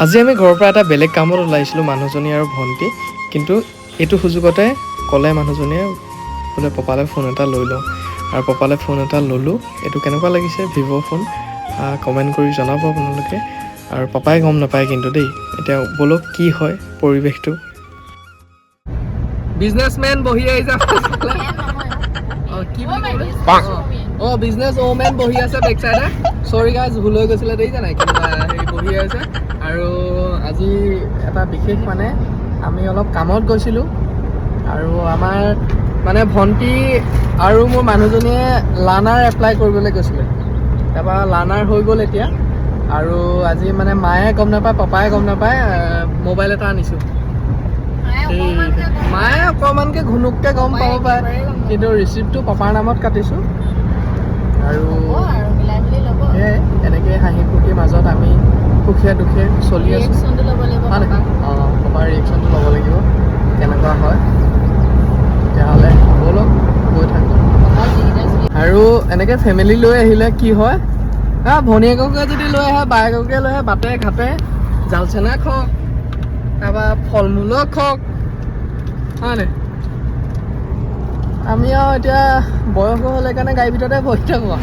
আজি আমি ঘৰৰ পৰা এটা বেলেগ কামত ওলাইছিলোঁ মানুহজনী আৰু ভণ্টি, কিন্তু এইটো সুযোগতে ক'লে মানুহজনীয়ে বোলে পাপালৈ ফোন এটা লৈ লওঁ, আৰু পাপালৈ ফোন এটা ল'লোঁ। এইটো কেনেকুৱা লাগিছে ভিভ' ফোন কমেণ্ট কৰি জনাব আপোনালোকে। আৰু পাপাই গম নাপায় কিন্তু দেই। এতিয়া বলক কি হয় পৰিৱেশটো। বিজনেছমেন বহি আহিছে। বিজনেছ ওমেন বহি আছে বেক চাইডে। চৰি গাইজ, ভুল হৈ গৈছিলে দেখিছা নাই, কিবা হেৰি বহি আছে। আৰু আজি এটা বিশেষ মানে আমি অলপ কামত গৈছিলোঁ, আৰু আমাৰ মানে ভণ্টি আৰু মোৰ মানুহজনীয়ে লাৰ্ণাৰ এপ্লাই কৰিবলৈ গৈছিলে। তাৰপৰা লাৰ্ণাৰ হৈ গ'ল এতিয়া। আৰু আজি মানে মায়ে গম নাপায়, পাপাই গম নাপায়, মোবাইল এটা আনিছোঁ। মায়ে অকণমানকৈ ঘুনুককৈ গম পাব পাৰে, কিন্তু ৰিচিপ্টটো পাপাৰ নামত কাটিছোঁ। আৰু সেয়াই এনেকৈ হাঁহি ফূৰ্তিৰ মাজত আমি সুখে দুখে চলি আছোঁ। পাপাৰ ৰিয়েকশ্যনটো ল'ব লাগিব, কেনেকুৱা হয়। তেতিয়াহ'লে ব'লক গৈ থাকোঁ। আৰু এনেকৈ ফেমিলি লৈ আহিলে কি হয়, ভনীয়েককে যদি লৈ আহে, বায়েককে লৈ আহে, বাটে ঘাটে জালচেনা খওক, তাৰপৰা ফল মূলো খওক, হয় নাই? আমি আৰু এতিয়া বয়স হ'লে কাৰণে গাড়ীৰ ভিতৰতে বহি থাকোঁ।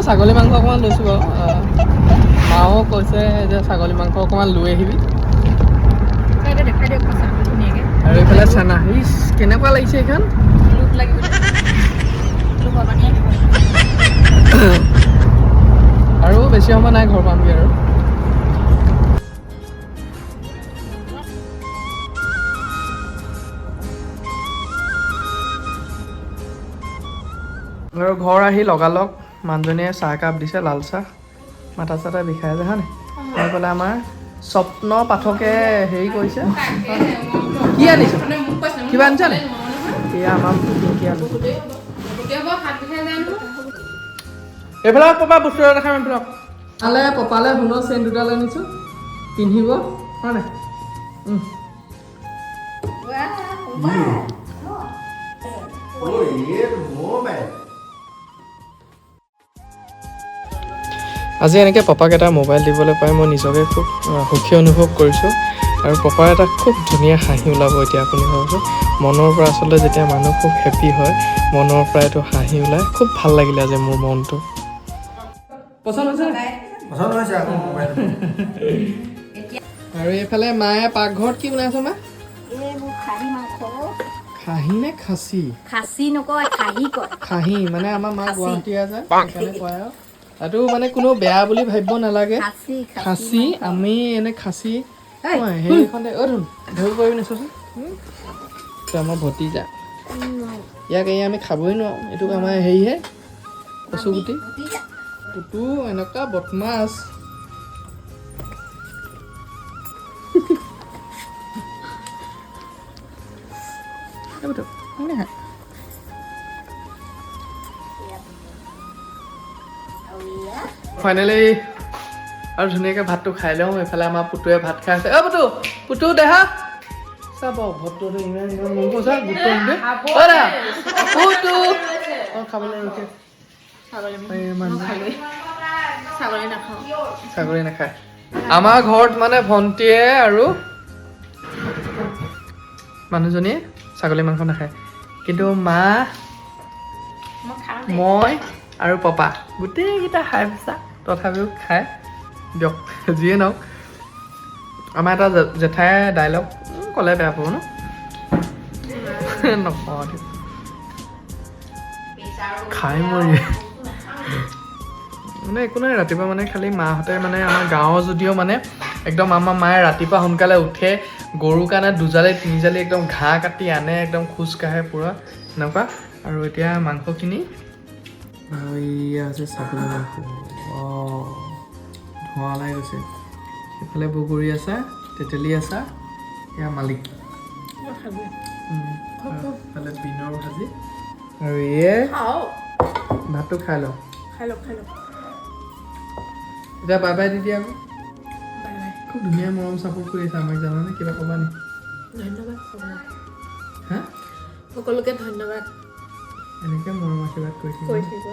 ছাগলী মাংস অকণমান লৈছোঁ বাৰু। মাও কৈছে যে ছাগলী মাংস অকণমান লৈ আহিবি। আৰু এইফালে চানা, কেনেকুৱা লাগিছে এইখন। আৰু বেছি সময় নাই, ঘৰ পামগৈ আৰু। আৰু ঘৰ আহি লগালগ মানুহজনীয়ে চাহ একাপ দিছে, লাল চাহ। মাথা চাথা বিষাই যায়, হয় নাই? হৈ পেলাই আমাৰ স্বপ্ন পাঠকে হেৰি কৰিছে। কি আনিছে? কিবা আনিছা নে? এয়া আমাৰ কি আনিছে? এইফালে পাপা বস্তু এটা দেখাম। এইফালে পপালে সোণৰ চেইন দুডাল আনিছোঁ, পিন্ধিব, হয় নাই? আজি এনেকৈ পাপাক এটা মোবাইল দিবলৈ পাই মই নিজকে খুব সুখী অনুভৱ কৰিছোঁ। আৰু পাপাৰ এটা খুব ধুনীয়া হাঁহি ওলাব এতিয়া আপুনি ভাবকচোন। মনৰ পৰা আচলতে যেতিয়া মানুহ খুব হেপ্পী হয়, মনৰ পৰা এইটো হাঁহি ওলায়। খুব ভাল লাগিলে আজি মোৰ মনটো। পচন্দ হৈছে? পচন্দ হৈছে আকৌ মোবাইল। আৰু এইফালে মায়ে পাকঘৰত কি বনাইছে মা? খাহী নে খাচী? খাচী নকয়, খাহী কয়। খাহী মানে আমাৰ মা গুৱাহাটী আছে, সেইকাৰণে কয় আৰু। এইটো মানে কোনো বেয়া বুলি ভাবিব নালাগে। খাচী, আমি এনে খাচী সেইখনতে ধৰিব পাৰিবি নে চোৱাচোন। আমাৰ ভতিজা, ইয়াক এই আমি খাবই নোৱাৰোঁ। এইটো আমাৰ হেৰিহে, কচুগুটি। পুতু এনেকুৱা বদমাছ। ফাইনেলি আৰু ধুনীয়াকৈ ভাতটো খাই লওঁ। এইফালে আমাৰ পুতুৱে ভাত খাই আছে। পুতু দেহা চাব, ভট্টটো ইমান মন কৈছা, গুৰুত্ব নিদিয়ে। পুতু খাবলৈ ৰখি ছাগলী নাখায়। আমাৰ ঘৰত মানে ভণ্টিয়ে আৰু মানুহজনীয়ে ছাগলী মাংস নাখায়, কিন্তু মা, মই আৰু পাপা গোটেইকেইটা খাই পেছা, তথাপিও খাই দিয়ক, যিয়ে নহওক। আমাৰ এটা জেঠাই ডাইলগ ক'লে বেয়া পাব ন, নকওঁ খাই মৰি মানে একো নাই। ৰাতিপুৱা মানে খালি মাহঁতে মানে আমাৰ গাঁৱৰ যদিও মানে একদম আমাৰ মায়ে ৰাতিপুৱা সোনকালে উঠে, গৰুৰ কাৰণে 2 জালি একদম ঘাঁহ কাটি আনে, একদম খোজ কাঢ়ে পূৰা এনেকুৱা। আৰু এতিয়া মাংসখিনি, আৰু এয়া আছে ছাগলী মাংস। ধোঁৱা ওলাই গৈছে। এইফালে বগৰী আচাৰ, তেতেলী আচাৰ, এয়া মালিক। এইফালে বিনৰ ভাজি, আৰু এয়ে ভাতটো খাই লওঁ। এতিয়া বাই বাই দিদি আকৌ। খুব ধুনীয়া মৰম চাপৰ্ট কৰি আছে আমাক, জানানে? কিবা ক'বা নেকি? ধন্যবাদ হা, সকলোকে ধন্যবাদ। এনেকৈ মৰম আশীৰ্বাদ কৰি থাকিব।